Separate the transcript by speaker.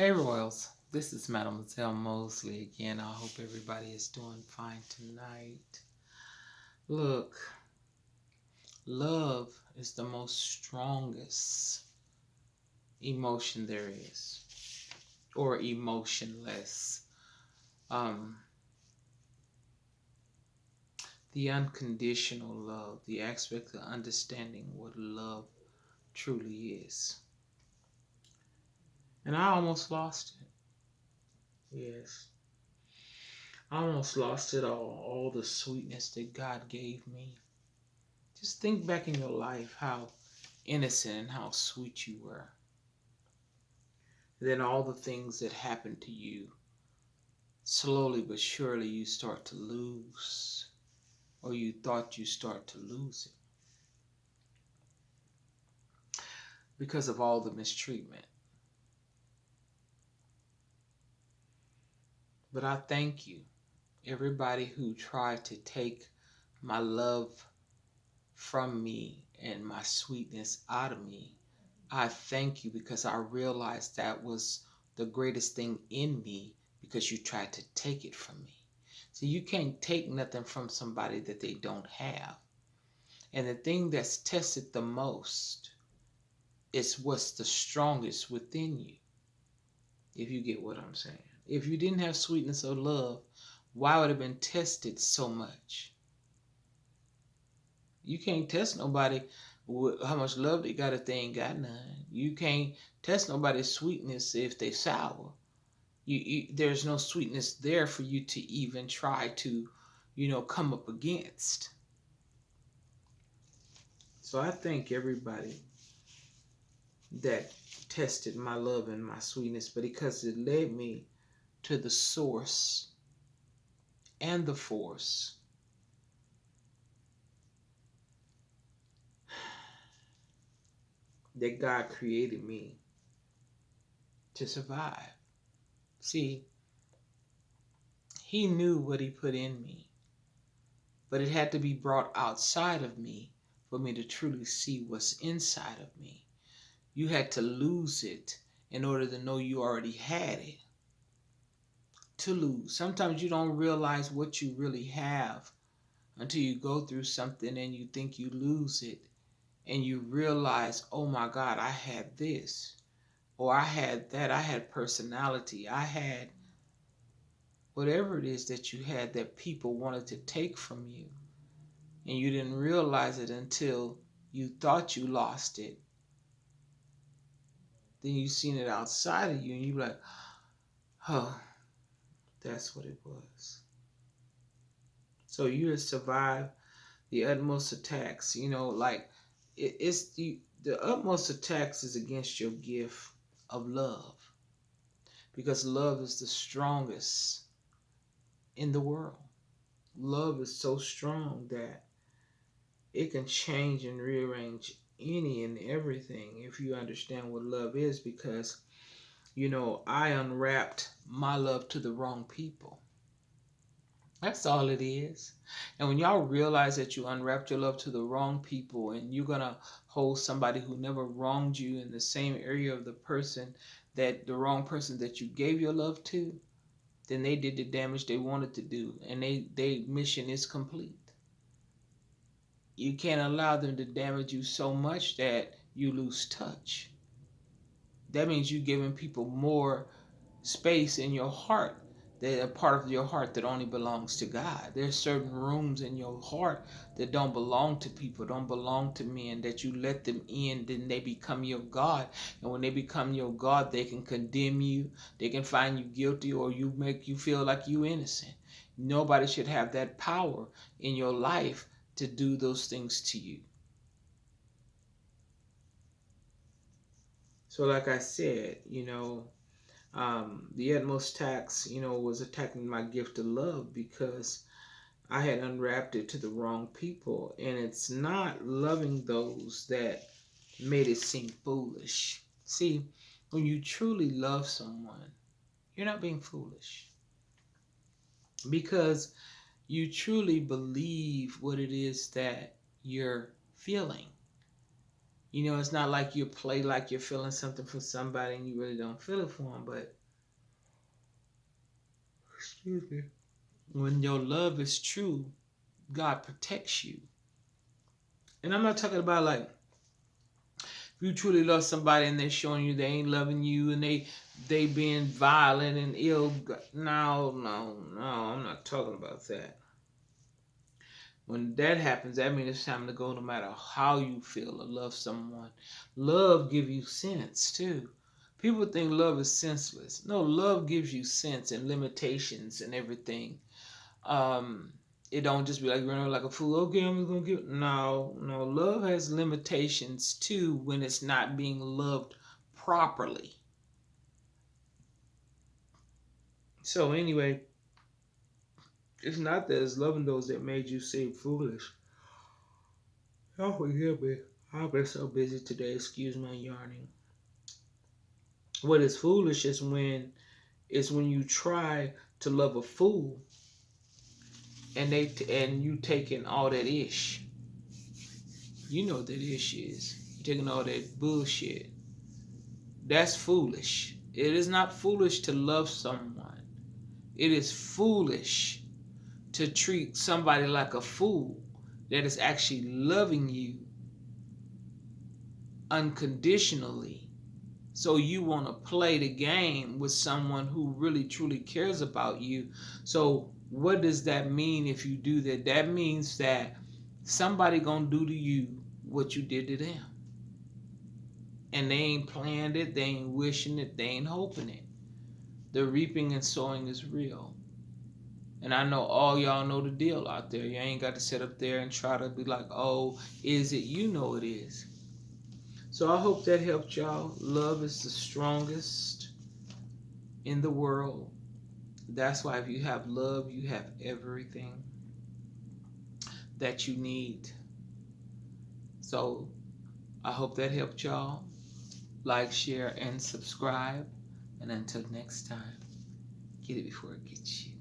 Speaker 1: Hey Royals, this is Mademoiselle Mosley again. I hope everybody is doing fine tonight. Look, love is the most strongest emotion there is, or emotionless. Um, the unconditional love, the aspect of understanding what love truly is. And I almost lost it. Yes. I almost lost it all the sweetness that God gave me. Just think back in your life how innocent and how sweet you were. And then all the things that happened to you, slowly but surely you start to lose, or you thought you start to lose it because of all the mistreatment. But I thank you, everybody who tried to take my love from me and my sweetness out of me. I thank you because I realized that was the greatest thing in me because you tried to take it from me. So you can't take nothing from somebody that they don't have. And the thing that's tested the most is what's the strongest within you, if you get what I'm saying. If you didn't have sweetness or love, why would it have been tested so much? You can't test nobody with how much love they got if they ain't got none. You can't test nobody's sweetness if they sour. There's no sweetness there for you to even try to, come up against. So I thank everybody that tested my love and my sweetness, but because it led me to the source and the force that God created me to survive. See, He knew what He put in me, but it had to be brought outside of me for me to truly see what's inside of me. You had to lose it in order to know you already had it. To lose. Sometimes you don't realize what you really have until you go through something and you think you lose it and you realize, oh my God, I had this, or I had that, I had personality, I had whatever it is that you had that people wanted to take from you. And you didn't realize it until you thought you lost it. Then you seen it outside of you and you like, oh, that's what it was. So you have survived the utmost attacks. Like it's the utmost attacks is against your gift of love because love is the strongest in the world. Love is so strong that it can change and rearrange any and everything if you understand what love is because I unwrapped my love to the wrong people. That's all it is. And when y'all realize that you unwrapped your love to the wrong people and you're going to hold somebody who never wronged you in the same area of the wrong person that you gave your love to, then they did the damage they wanted to do and they mission is complete. You can't allow them to damage you so much that you lose touch. That means you're giving people more space in your heart, that a part of your heart that only belongs to God. There's certain rooms in your heart that don't belong to people, don't belong to men, that you let them in, then they become your God. And when they become your God, they can condemn you, they can find you guilty, or you make you feel like you innocent. Nobody should have that power in your life to do those things to you. So like I said, the utmost tax, was attacking my gift of love because I had unwrapped it to the wrong people. And it's not loving those that made it seem foolish. See, when you truly love someone, you're not being foolish because you truly believe what it is that you're feeling. You know, it's not like you play like you're feeling something for somebody and you really don't feel it for them. But excuse me, when your love is true, God protects you. And I'm not talking about like if you truly love somebody and they're showing you they ain't loving you and they being violent and ill. No, no, no. I'm not talking about that. When that happens, that means it's time to go. No matter how you feel or love someone, love gives you sense too. People think love is senseless. No, love gives you sense and limitations and everything. Um, it don't just be like running like a fool. Okay, I'm just gonna give. No, no. Love has limitations too when it's not being loved properly. So anyway, it's not that it's loving those that made you seem foolish. Oh, forgive me. I've been so busy today. Excuse my yarning. What is foolish is when you try to love a fool and you taking all that ish. You know what that ish is. You taking all that bullshit. That's foolish. It is not foolish to love someone. It is foolish to treat somebody like a fool that is actually loving you unconditionally. So you want to play the game with someone who really truly cares about you. So what does that mean if you do that? That means that somebody gonna do to you what you did to them. And they ain't planned it, they ain't wishing it, they ain't hoping it. The reaping and sowing is real. And I know all y'all know the deal out there. You ain't got to sit up there and try to be like, oh, is it? You know it is. So I hope that helped y'all. Love is the strongest in the world. That's why if you have love, you have everything that you need. So I hope that helped y'all. Like, share, and subscribe. And until next time, get it before it gets you.